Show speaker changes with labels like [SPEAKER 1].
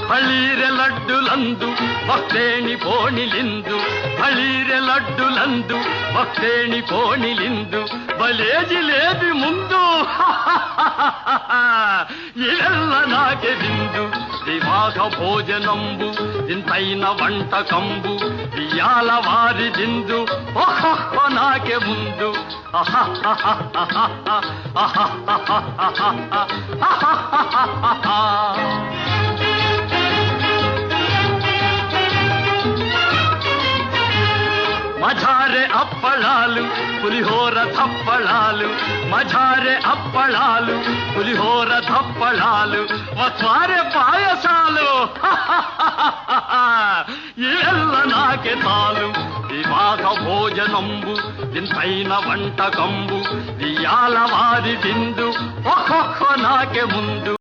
[SPEAKER 1] బళీరె లడ్డులందు భక్తేణి పోణిలిందు బళీరె లడ్డులందు భక్తేణి పోణిలిందు బలే జిలేబి ముందు ఇವೆಲ್ಲ నాకే విందు దివాగ భోజనంబు ఇంతైన వంటకంబు ఇయాల వారి దిందు ఓహో నాకే ముందు మజారే అప్పళాలు పులిహోర తప్పళాలు మజారే అప్పళాలు పులిహోర తప్పళాలు మస్వారే పాయసాలు ఇವೆಲ್ಲ నాకే తాలు వివాహ భోజనంబు ఇంతైన వంటకంబు ఇయాల వారి విందు ఒక్కొక్క నాకే ముందు